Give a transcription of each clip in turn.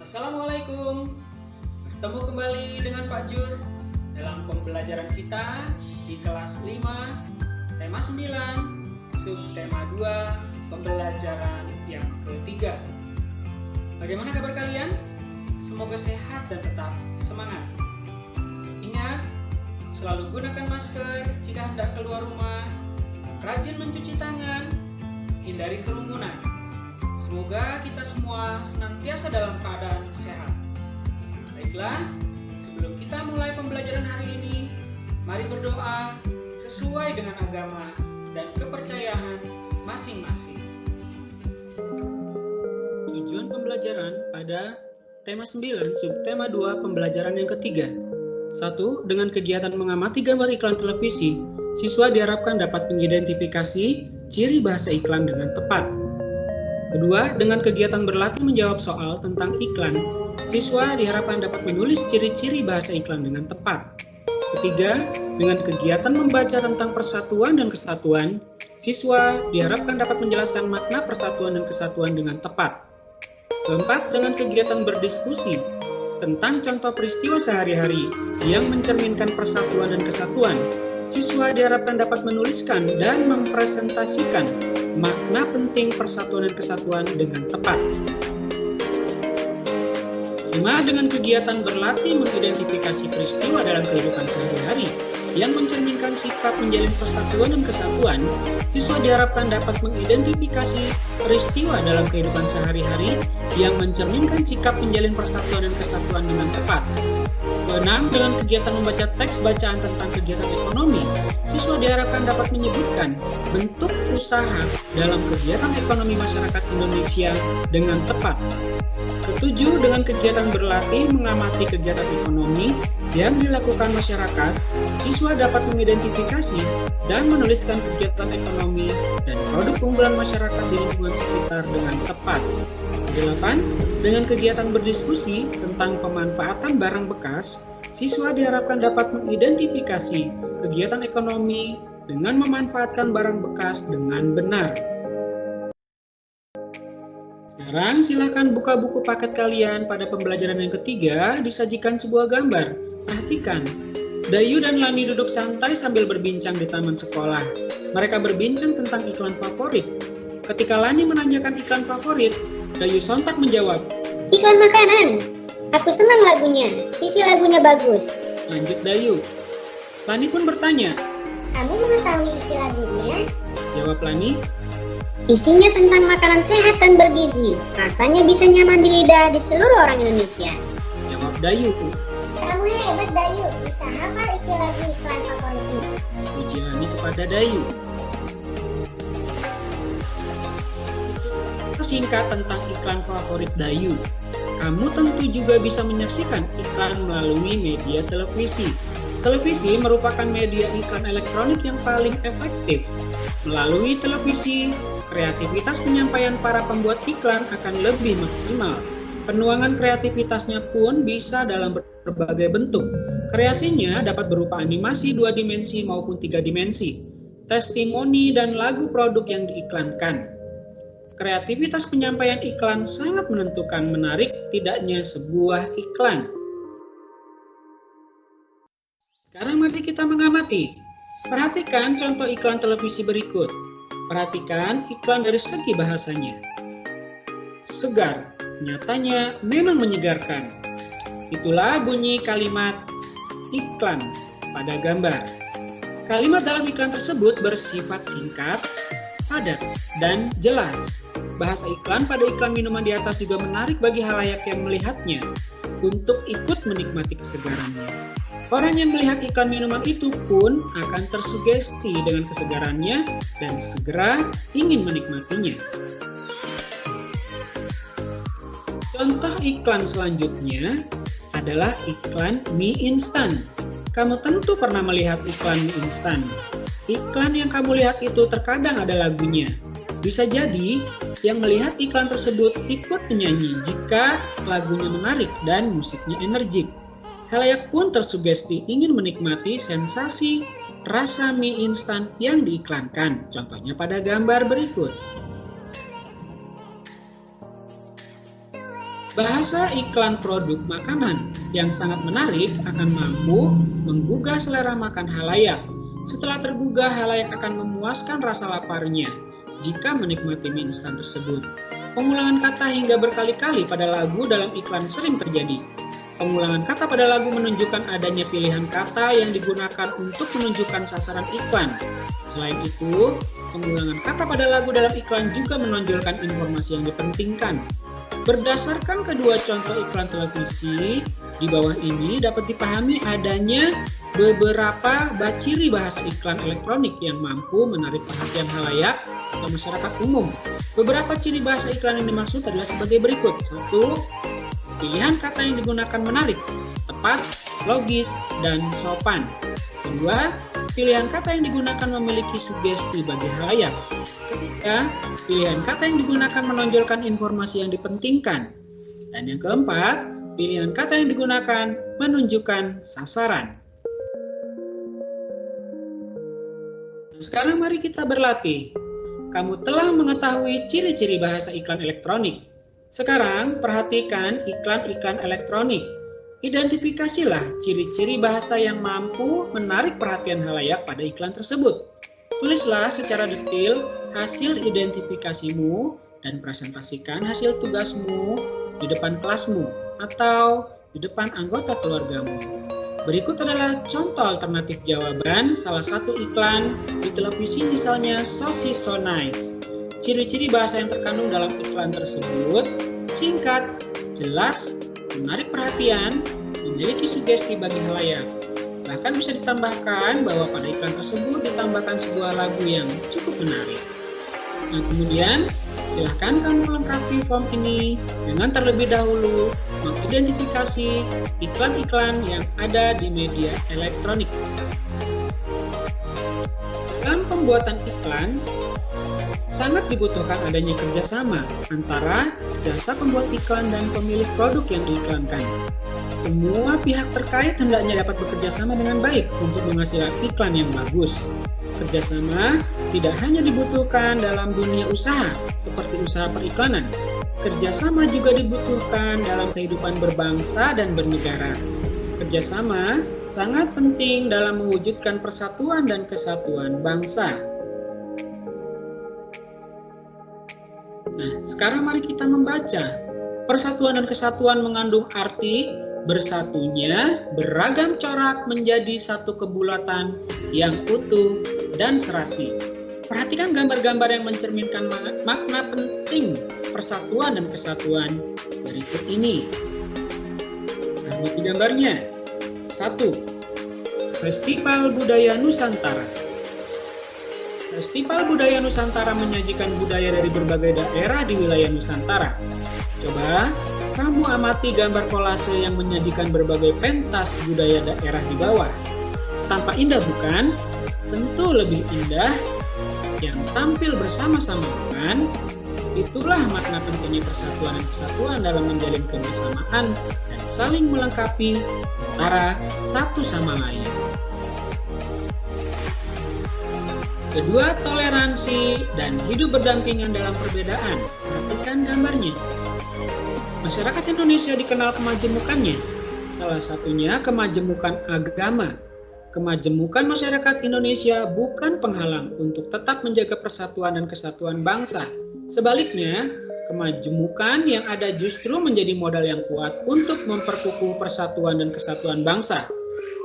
Assalamualaikum. Bertemu kembali dengan Pak Jur dalam pembelajaran kita di kelas 5, tema 9, subtema 2, pembelajaran yang ketiga. Bagaimana kabar kalian? Semoga sehat dan tetap semangat. Ingat, selalu gunakan masker jika hendak keluar rumah, rajin mencuci tangan, hindari kerumunan. Semoga kita semua senantiasa dalam keadaan sehat. Baiklah, sebelum kita mulai pembelajaran hari ini, mari berdoa sesuai dengan agama dan kepercayaan masing-masing. Tujuan pembelajaran pada tema 9, subtema 2, pembelajaran yang ketiga. 1. Dengan kegiatan mengamati gambar iklan televisi, siswa diharapkan dapat mengidentifikasi ciri bahasa iklan dengan tepat. Kedua, dengan kegiatan berlatih menjawab soal tentang iklan, siswa diharapkan dapat menulis ciri-ciri bahasa iklan dengan tepat. Ketiga, dengan kegiatan membaca tentang persatuan dan kesatuan, siswa diharapkan dapat menjelaskan makna persatuan dan kesatuan dengan tepat. Keempat, dengan kegiatan berdiskusi tentang contoh peristiwa sehari-hari yang mencerminkan persatuan dan kesatuan, siswa diharapkan dapat menuliskan dan mempresentasikan makna penting persatuan dan kesatuan dengan tepat. 5. Dengan kegiatan berlatih mengidentifikasi peristiwa dalam kehidupan sehari-hari yang mencerminkan sikap menjalin persatuan dan kesatuan, siswa diharapkan dapat mengidentifikasi peristiwa dalam kehidupan sehari-hari yang mencerminkan sikap menjalin persatuan dan kesatuan dengan tepat. 6. Dengan kegiatan membaca teks bacaan tentang kegiatan ekonomi, siswa diharapkan dapat menyebutkan bentuk usaha dalam kegiatan ekonomi masyarakat Indonesia dengan tepat. 7. Dengan kegiatan berlatih mengamati kegiatan ekonomi yang dilakukan masyarakat, siswa dapat mengidentifikasi dan menuliskan kegiatan ekonomi dan produk unggulan masyarakat di lingkungan sekitar dengan tepat. 8. Dengan kegiatan berdiskusi tentang pemanfaatan barang bekas, siswa diharapkan dapat mengidentifikasi kegiatan ekonomi dengan memanfaatkan barang bekas dengan benar. Sekarang silakan buka buku paket kalian. Pada pembelajaran yang ketiga disajikan sebuah gambar. Perhatikan, Dayu dan Lani duduk santai sambil berbincang di taman sekolah. Mereka berbincang tentang iklan favorit. Ketika Lani menanyakan iklan favorit, Dayu sontak menjawab, "Iklan makanan. Aku senang lagunya. Isi lagunya bagus." Lanjut Dayu. Lani pun bertanya, "Kamu mengetahui isi lagunya?" Jawab Lani, "Isinya tentang makanan sehat dan bergizi. Rasanya bisa nyaman di lidah di seluruh orang Indonesia." Jawab Dayu. "Kamu hebat, Dayu. Bisa hafal isi lagu iklan favoritmu." Puji Lani kepada Dayu. Singkat tentang iklan favorit Dayu. Kamu tentu juga bisa menyaksikan iklan melalui media televisi. Televisi merupakan media iklan elektronik yang paling efektif. Melalui televisi, kreativitas penyampaian para pembuat iklan akan lebih maksimal. Penuangan kreativitasnya pun bisa dalam berbagai bentuk. Kreasinya dapat berupa animasi 2 dimensi maupun 3 dimensi, testimoni dan lagu produk yang diiklankan. Kreativitas penyampaian iklan sangat menentukan menarik tidaknya sebuah iklan. Sekarang mari kita mengamati. Perhatikan contoh iklan televisi berikut. Perhatikan iklan dari segi bahasanya. Segar, nyatanya memang menyegarkan. Itulah bunyi kalimat iklan pada gambar. Kalimat dalam iklan tersebut bersifat singkat, padat, dan jelas. Bahasa iklan pada iklan minuman di atas juga menarik bagi halayak yang melihatnya untuk ikut menikmati kesegarannya. Orang yang melihat iklan minuman itu pun akan tersugesti dengan kesegarannya dan segera ingin menikmatinya. Contoh iklan selanjutnya adalah iklan mie instan. Kamu tentu pernah melihat iklan mie instan. Iklan yang kamu lihat itu terkadang ada lagunya. Bisa jadi yang melihat iklan tersebut ikut menyanyi jika lagunya menarik dan musiknya energik. Halayak pun tersugesti ingin menikmati sensasi rasa mie instan yang diiklankan. Contohnya pada gambar berikut. Bahasa iklan produk makanan yang sangat menarik akan mampu menggugah selera makan halayak. Setelah tergugah, halayak akan memuaskan rasa laparnya jika menikmati mie instan tersebut. Pengulangan kata hingga berkali-kali pada lagu dalam iklan sering terjadi. Pengulangan kata pada lagu menunjukkan adanya pilihan kata yang digunakan untuk menunjukkan sasaran iklan. Selain itu, pengulangan kata pada lagu dalam iklan juga menonjolkan informasi yang dipentingkan. Berdasarkan kedua contoh iklan televisi, di bawah ini dapat dipahami adanya beberapa ciri bahasa iklan elektronik yang mampu menarik perhatian halayak atau masyarakat umum. Beberapa ciri bahasa iklan yang dimaksud adalah sebagai berikut. 1. Pilihan kata yang digunakan menarik, tepat, logis, dan sopan. 2. Pilihan kata yang digunakan memiliki sugesti bagi halayak. 3. Pilihan kata yang digunakan menonjolkan informasi yang dipentingkan. Dan yang keempat, pilihan kata yang digunakan menunjukkan sasaran. Sekarang mari kita berlatih. Kamu telah mengetahui ciri-ciri bahasa iklan elektronik. Sekarang perhatikan iklan-iklan elektronik. Identifikasilah ciri-ciri bahasa yang mampu menarik perhatian halayak pada iklan tersebut. Tulislah secara detail hasil identifikasimu dan presentasikan hasil tugasmu di depan kelasmu atau di depan anggota keluargamu. Berikut adalah contoh alternatif jawaban salah satu iklan di televisi, misalnya Sosis So Nice. Ciri-ciri bahasa yang terkandung dalam iklan tersebut singkat, jelas, menarik perhatian, memiliki sugesti bagi halayak. Bahkan bisa ditambahkan bahwa pada iklan tersebut ditambahkan sebuah lagu yang cukup menarik. Nah, kemudian silahkan kamu lengkapi form ini dengan terlebih dahulu mengidentifikasi iklan-iklan yang ada di media elektronik. Dalam pembuatan iklan, sangat dibutuhkan adanya kerjasama antara jasa pembuat iklan dan pemilik produk yang diiklankan. Semua pihak terkait hendaknya dapat bekerja sama dengan baik untuk menghasilkan iklan yang bagus. Kerjasama tidak hanya dibutuhkan dalam dunia usaha, seperti usaha periklanan. Kerjasama juga dibutuhkan dalam kehidupan berbangsa dan bernegara. Kerjasama sangat penting dalam mewujudkan persatuan dan kesatuan bangsa. Nah, sekarang mari kita membaca. Persatuan dan kesatuan mengandung arti bersatunya beragam corak menjadi satu kebulatan yang utuh dan serasi. Perhatikan gambar-gambar yang mencerminkan makna penting persatuan dan kesatuan berikut ini. Amati gambarnya. 1. Festival Budaya Nusantara. Festival Budaya Nusantara menyajikan budaya dari berbagai daerah di wilayah Nusantara. Coba kamu amati gambar kolase yang menyajikan berbagai pentas budaya daerah di bawah. Tampak indah bukan? Tentu lebih indah yang tampil bersama-sama bukan? Itulah makna pentingnya persatuan dan kesatuan dalam menjalin kebersamaan dan saling melengkapi antara satu sama lain. Kedua, toleransi dan hidup berdampingan dalam perbedaan. Perhatikan gambarnya. Masyarakat Indonesia dikenal kemajemukannya, salah satunya kemajemukan agama. Kemajemukan masyarakat Indonesia bukan penghalang untuk tetap menjaga persatuan dan kesatuan bangsa. Sebaliknya, kemajemukan yang ada justru menjadi modal yang kuat untuk memperkukuh persatuan dan kesatuan bangsa.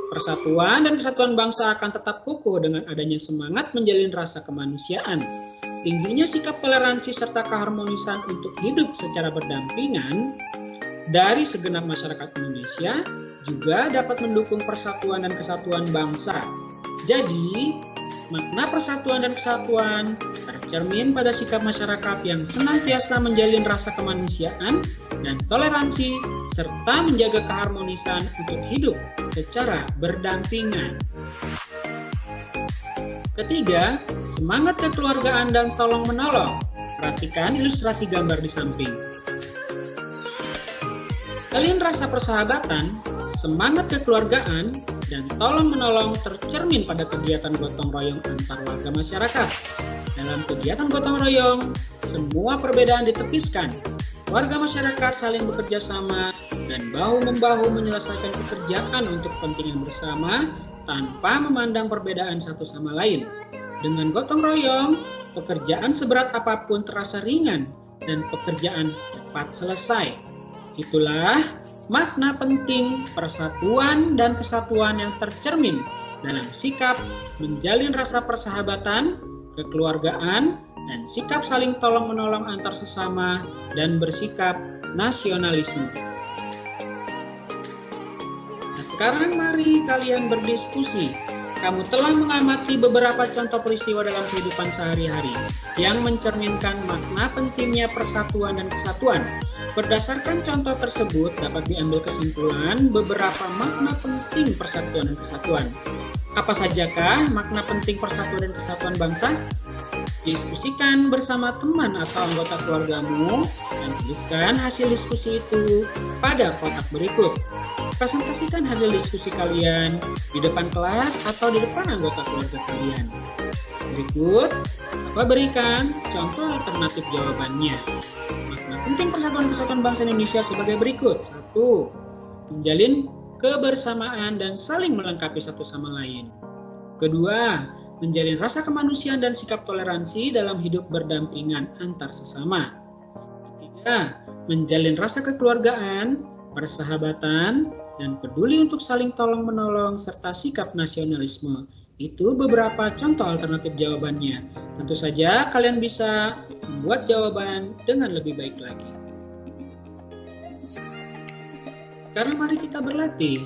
Persatuan dan kesatuan bangsa akan tetap kukuh dengan adanya semangat menjalin rasa kemanusiaan. Tingginya sikap toleransi serta keharmonisan untuk hidup secara berdampingan dari segenap masyarakat Indonesia juga dapat mendukung persatuan dan kesatuan bangsa. Jadi, makna persatuan dan kesatuan tercermin pada sikap masyarakat yang senantiasa menjalin rasa kemanusiaan dan toleransi serta menjaga keharmonisan untuk hidup secara berdampingan. Ketiga, semangat kekeluargaan dan tolong-menolong. Perhatikan ilustrasi gambar di samping. Kalian rasa persahabatan, semangat kekeluargaan, dan tolong-menolong tercermin pada kegiatan gotong royong antar warga masyarakat. Dalam kegiatan gotong royong, semua perbedaan ditepiskan. Warga masyarakat saling bekerja sama dan bahu-membahu menyelesaikan pekerjaan untuk kepentingan bersama tanpa memandang perbedaan satu sama lain. Dengan gotong royong, pekerjaan seberat apapun terasa ringan dan pekerjaan cepat selesai. Itulah makna penting persatuan dan kesatuan yang tercermin dalam sikap menjalin rasa persahabatan, kekeluargaan, dan sikap saling tolong-menolong antar sesama dan bersikap nasionalisme. Nah, sekarang mari kalian berdiskusi. Kamu telah mengamati beberapa contoh peristiwa dalam kehidupan sehari-hari yang mencerminkan makna pentingnya persatuan dan kesatuan. Berdasarkan contoh tersebut dapat diambil kesimpulan beberapa makna penting persatuan dan kesatuan. Apa sajakah makna penting persatuan dan kesatuan bangsa? Diskusikan bersama teman atau anggota keluargamu dan tuliskan hasil diskusi itu pada kotak berikut. Presentasikan hasil diskusi kalian di depan kelas atau di depan anggota keluarga kalian. Berikut, berikan contoh alternatif jawabannya. Makna penting persatuan kesatuan bangsa Indonesia sebagai berikut. 1. Menjalin kebersamaan dan saling melengkapi satu sama lain. Kedua, menjalin rasa kemanusiaan dan sikap toleransi dalam hidup berdampingan antar sesama. Ketiga, menjalin rasa kekeluargaan, persahabatan, dan peduli untuk saling tolong-menolong serta sikap nasionalisme. Itu beberapa contoh alternatif jawabannya. Tentu saja kalian bisa membuat jawaban dengan lebih baik lagi. Sekarang mari kita berlatih.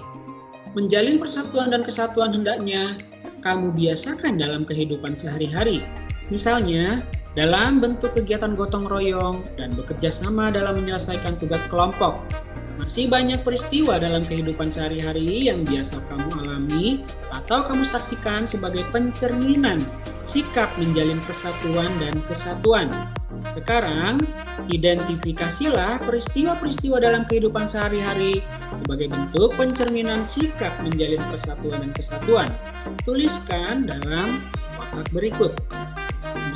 Menjalin persatuan dan kesatuan hendaknya kamu biasakan dalam kehidupan sehari-hari. Misalnya, dalam bentuk kegiatan gotong royong dan bekerja sama dalam menyelesaikan tugas kelompok. Masih banyak peristiwa dalam kehidupan sehari-hari yang biasa kamu alami atau kamu saksikan sebagai pencerminan sikap menjalin persatuan dan kesatuan. Sekarang, identifikasilah peristiwa-peristiwa dalam kehidupan sehari-hari sebagai bentuk pencerminan sikap menjalin persatuan dan kesatuan. Tuliskan dalam kotak berikut.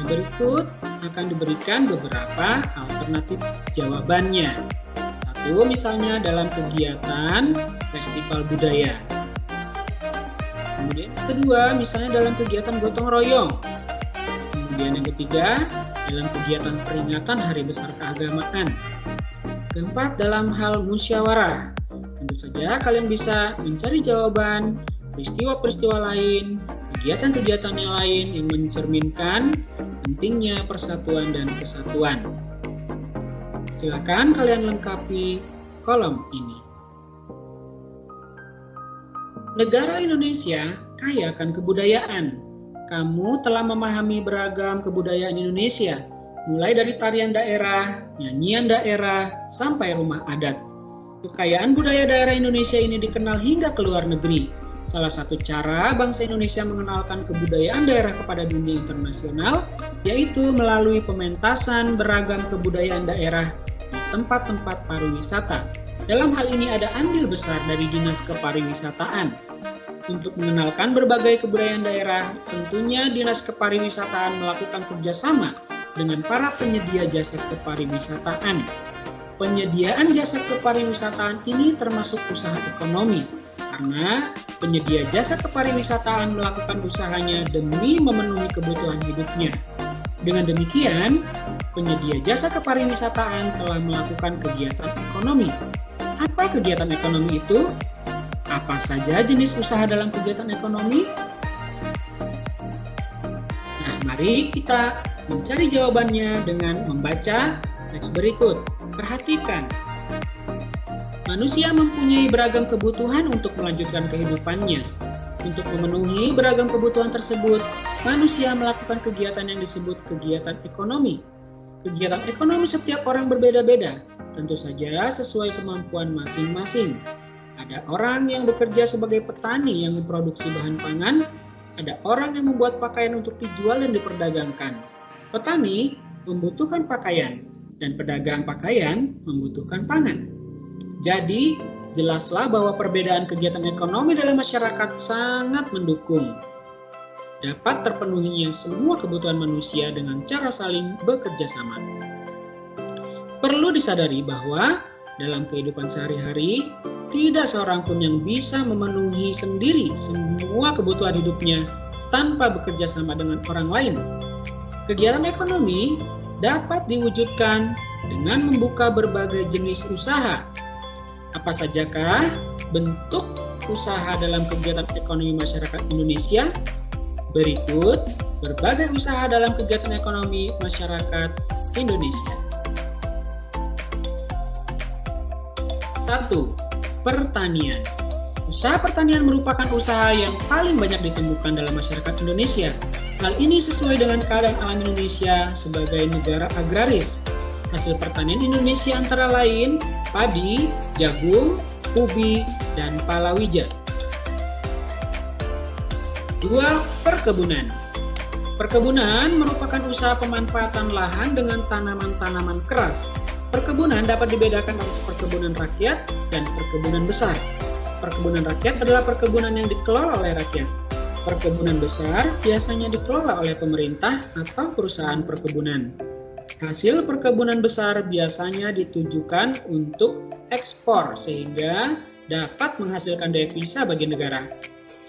Berikut akan diberikan beberapa alternatif jawabannya. 1. Misalnya dalam kegiatan festival budaya. Kemudian kedua, misalnya dalam kegiatan gotong royong. Kemudian yang ketiga, dalam kegiatan peringatan Hari Besar Keagamaan. Keempat, dalam hal musyawarah. Tentu saja kalian bisa mencari jawaban peristiwa-peristiwa lain, kegiatan-kegiatan yang lain yang mencerminkan pentingnya persatuan dan kesatuan. Silakan kalian lengkapi kolom ini. Negara Indonesia kaya akan kebudayaan. Kamu telah memahami beragam kebudayaan Indonesia, mulai dari tarian daerah, nyanyian daerah, sampai rumah adat. Kekayaan budaya daerah Indonesia ini dikenal hingga ke luar negeri. Salah satu cara bangsa Indonesia mengenalkan kebudayaan daerah kepada dunia internasional, yaitu melalui pementasan beragam kebudayaan daerah di tempat-tempat pariwisata. Dalam hal ini ada andil besar dari Dinas Kepariwisataan. Untuk mengenalkan berbagai kebudayaan daerah, tentunya Dinas Kepariwisataan melakukan kerjasama dengan para penyedia jasa kepariwisataan. Penyediaan jasa kepariwisataan ini termasuk usaha ekonomi, karena penyedia jasa kepariwisataan melakukan usahanya demi memenuhi kebutuhan hidupnya. Dengan demikian, penyedia jasa kepariwisataan telah melakukan kegiatan ekonomi. Apa kegiatan ekonomi itu? Apa saja jenis usaha dalam kegiatan ekonomi? Nah, mari kita mencari jawabannya dengan membaca teks berikut. Perhatikan. Manusia mempunyai beragam kebutuhan untuk melanjutkan kehidupannya. Untuk memenuhi beragam kebutuhan tersebut, manusia melakukan kegiatan yang disebut kegiatan ekonomi. Kegiatan ekonomi setiap orang berbeda-beda, tentu saja sesuai kemampuan masing-masing. Ada orang yang bekerja sebagai petani yang memproduksi bahan pangan, ada orang yang membuat pakaian untuk dijual dan diperdagangkan. Petani membutuhkan pakaian, dan pedagang pakaian membutuhkan pangan. Jadi, jelaslah bahwa perbedaan kegiatan ekonomi dalam masyarakat sangat mendukung dapat terpenuhinya semua kebutuhan manusia dengan cara saling bekerja sama. Perlu disadari bahwa dalam kehidupan sehari-hari, tidak seorang pun yang bisa memenuhi sendiri semua kebutuhan hidupnya tanpa bekerja sama dengan orang lain. Kegiatan ekonomi dapat diwujudkan dengan membuka berbagai jenis usaha. Apa sajakah bentuk usaha dalam kegiatan ekonomi masyarakat Indonesia? Berikut berbagai usaha dalam kegiatan ekonomi masyarakat Indonesia. 1. Pertanian. Usaha pertanian merupakan usaha yang paling banyak ditemukan dalam masyarakat Indonesia. Hal ini sesuai dengan keadaan alam Indonesia sebagai negara agraris. Hasil pertanian Indonesia antara lain padi, jagung, ubi, dan palawija. 2. Perkebunan. Perkebunan merupakan usaha pemanfaatan lahan dengan tanaman-tanaman keras. Perkebunan dapat dibedakan atas perkebunan rakyat dan perkebunan besar. Perkebunan rakyat adalah perkebunan yang dikelola oleh rakyat. Perkebunan besar biasanya dikelola oleh pemerintah atau perusahaan perkebunan. Hasil perkebunan besar biasanya ditujukan untuk ekspor sehingga dapat menghasilkan devisa bagi negara.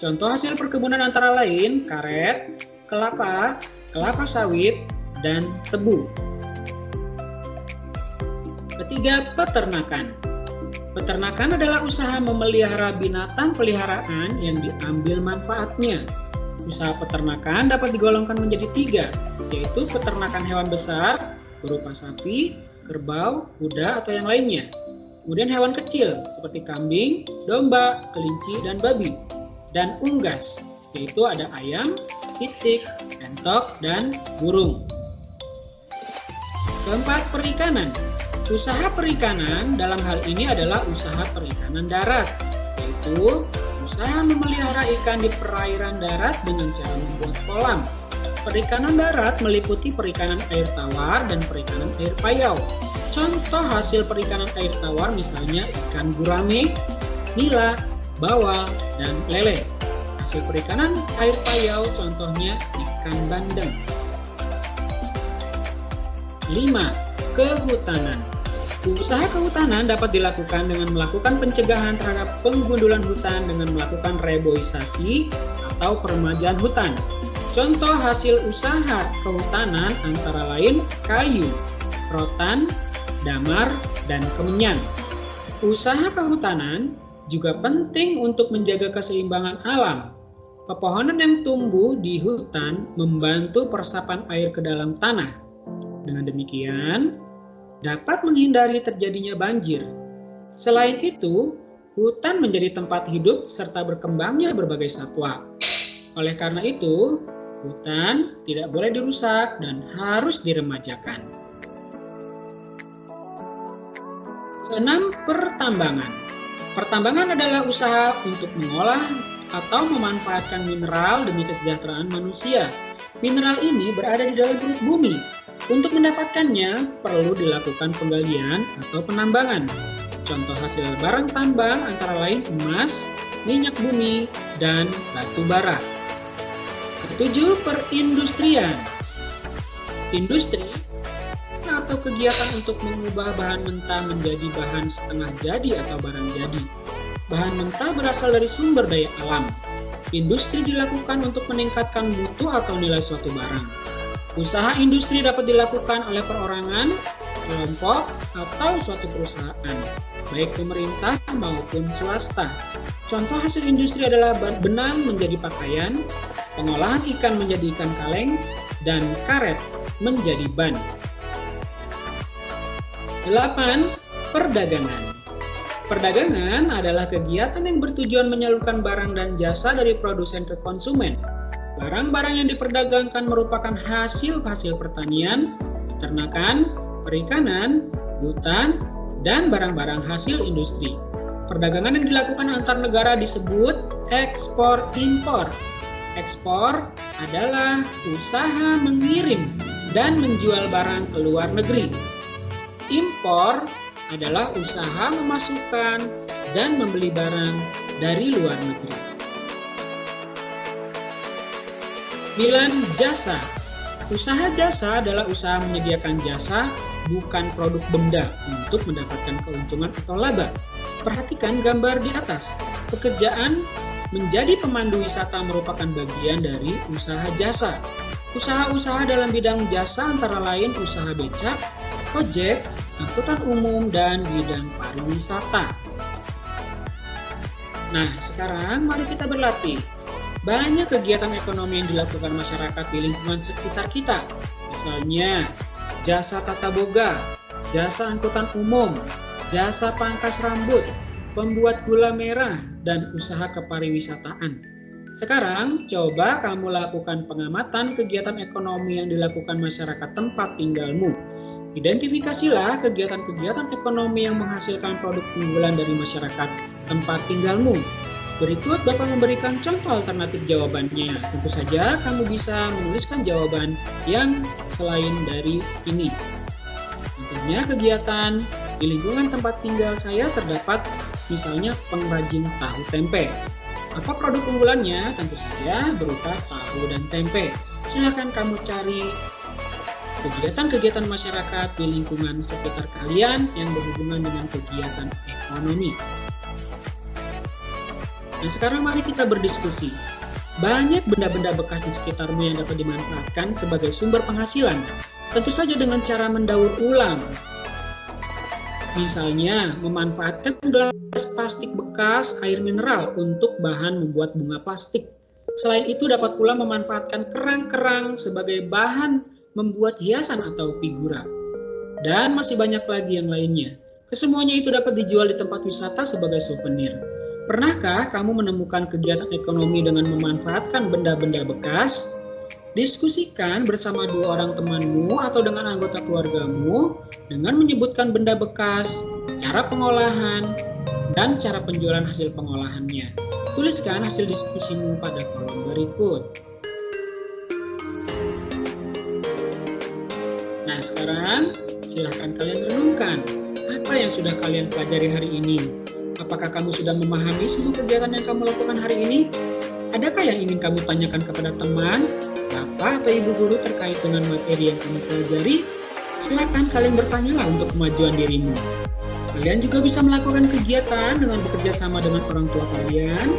Contoh hasil perkebunan antara lain karet, kelapa, kelapa sawit, dan tebu. 3. Peternakan. Peternakan adalah usaha memelihara binatang peliharaan yang diambil manfaatnya. Usaha peternakan dapat digolongkan menjadi 3, yaitu peternakan hewan besar berupa sapi, kerbau, kuda, atau yang lainnya. Kemudian hewan kecil seperti kambing, domba, kelinci, dan babi. Dan unggas, yaitu ada ayam, itik, entok, dan burung. 4. Perikanan. Usaha perikanan dalam hal ini adalah usaha perikanan darat, yaitu usaha memelihara ikan di perairan darat dengan cara membuat kolam. Perikanan darat meliputi perikanan air tawar dan perikanan air payau. Contoh hasil perikanan air tawar misalnya ikan gurame, nila, bawal, dan lele. Hasil perikanan air payau contohnya ikan bandeng. 5. Kehutanan. Usaha kehutanan dapat dilakukan dengan melakukan pencegahan terhadap penggundulan hutan dengan melakukan reboisasi atau peremajaan hutan. Contoh hasil usaha kehutanan antara lain kayu, rotan, damar, dan kemenyan. Usaha kehutanan juga penting untuk menjaga keseimbangan alam. Pepohonan yang tumbuh di hutan membantu peresapan air ke dalam tanah. Dengan demikian, dapat menghindari terjadinya banjir. Selain itu, hutan menjadi tempat hidup serta berkembangnya berbagai satwa. Oleh karena itu, hutan tidak boleh dirusak dan harus diremajakan. 6. Pertambangan. Pertambangan adalah usaha untuk mengolah atau memanfaatkan mineral demi kesejahteraan manusia. Mineral ini berada di dalam perut bumi. Untuk mendapatkannya, perlu dilakukan penggalian atau penambangan. Contoh hasil barang tambang antara lain emas, minyak bumi, dan batu bara. 7. Perindustrian. Industri atau kegiatan untuk mengubah bahan mentah menjadi bahan setengah jadi atau barang jadi. Bahan mentah berasal dari sumber daya alam. Industri dilakukan untuk meningkatkan mutu atau nilai suatu barang. Usaha industri dapat dilakukan oleh perorangan, kelompok, atau suatu perusahaan, baik pemerintah maupun swasta. Contoh hasil industri adalah benang menjadi pakaian, pengolahan ikan menjadi ikan kaleng, dan karet menjadi ban. 8. Perdagangan. Perdagangan adalah kegiatan yang bertujuan menyalurkan barang dan jasa dari produsen ke konsumen. Barang-barang yang diperdagangkan merupakan hasil-hasil pertanian, peternakan, perikanan, hutan, dan barang-barang hasil industri. Perdagangan yang dilakukan antar negara disebut ekspor-impor. Ekspor adalah usaha mengirim dan menjual barang ke luar negeri. Impor adalah usaha memasukkan dan membeli barang dari luar negeri. 9. Jasa. Usaha jasa adalah usaha menyediakan jasa bukan produk benda untuk mendapatkan keuntungan atau laba. Perhatikan gambar di atas. Pekerjaan menjadi pemandu wisata merupakan bagian dari usaha jasa. Usaha-usaha dalam bidang jasa antara lain usaha becak, ojek, angkutan umum, dan bidang pariwisata. Nah, sekarang mari kita berlatih. Banyak kegiatan ekonomi yang dilakukan masyarakat di lingkungan sekitar kita. Misalnya, jasa tata boga, jasa angkutan umum, jasa pangkas rambut, pembuat gula merah, dan usaha kepariwisataan. Sekarang, coba kamu lakukan pengamatan kegiatan ekonomi yang dilakukan masyarakat tempat tinggalmu. Identifikasilah kegiatan-kegiatan ekonomi yang menghasilkan produk unggulan dari masyarakat tempat tinggalmu. Berikut Bapak memberikan contoh alternatif jawabannya. Tentu saja kamu bisa menuliskan jawaban yang selain dari ini. Contohnya kegiatan di lingkungan tempat tinggal saya terdapat misalnya pengrajin tahu tempe. Apa produk unggulannya? Tentu saja berupa tahu dan tempe. Silakan kamu cari kegiatan-kegiatan masyarakat di lingkungan sekitar kalian yang berhubungan dengan kegiatan ekonomi. Dan sekarang mari kita berdiskusi. Banyak benda-benda bekas di sekitarmu yang dapat dimanfaatkan sebagai sumber penghasilan. Tentu saja dengan cara mendaur ulang. Misalnya, memanfaatkan gelas plastik bekas air mineral untuk bahan membuat bunga plastik. Selain itu dapat pula memanfaatkan kerang-kerang sebagai bahan membuat hiasan atau figura. Dan masih banyak lagi yang lainnya. Kesemuanya itu dapat dijual di tempat wisata sebagai souvenir. Pernahkah kamu menemukan kegiatan ekonomi dengan memanfaatkan benda-benda bekas? Diskusikan bersama dua orang temanmu atau dengan anggota keluargamu dengan menyebutkan benda bekas, cara pengolahan, dan cara penjualan hasil pengolahannya. Tuliskan hasil diskusimu pada kolom berikut. Nah, sekarang silahkan kalian renungkan apa yang sudah kalian pelajari hari ini. Apakah kamu sudah memahami semua kegiatan yang kamu lakukan hari ini? Adakah yang ingin kamu tanyakan kepada teman, bapak, atau ibu guru terkait dengan materi yang kamu pelajari? Silakan kalian bertanyalah untuk kemajuan dirimu. Kalian juga bisa melakukan kegiatan dengan bekerja sama dengan orang tua kalian,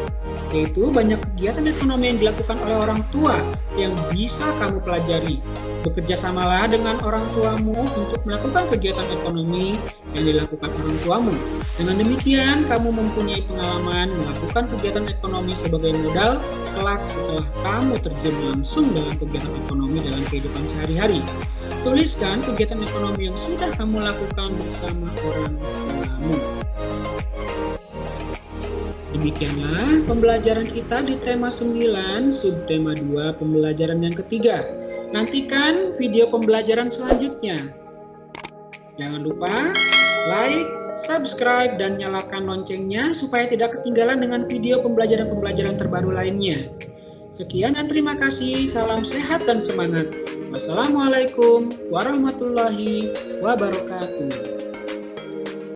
yaitu banyak kegiatan ekonomi yang dilakukan oleh orang tua yang bisa kamu pelajari. Bekerja samalah dengan orang tuamu untuk melakukan kegiatan ekonomi yang dilakukan orang tuamu. Dengan demikian, kamu mempunyai pengalaman melakukan kegiatan ekonomi sebagai modal kelak setelah kamu terjun langsung dalam kegiatan ekonomi dalam kehidupan sehari-hari. Tuliskan kegiatan ekonomi yang sudah kamu lakukan bersama orang tuamu. Demikianlah pembelajaran kita di tema 9, subtema 2, pembelajaran yang ketiga. Nantikan video pembelajaran selanjutnya. Jangan lupa like, subscribe, dan nyalakan loncengnya supaya tidak ketinggalan dengan video pembelajaran-pembelajaran terbaru lainnya. Sekian dan terima kasih. Salam sehat dan semangat. Wassalamualaikum warahmatullahi wabarakatuh.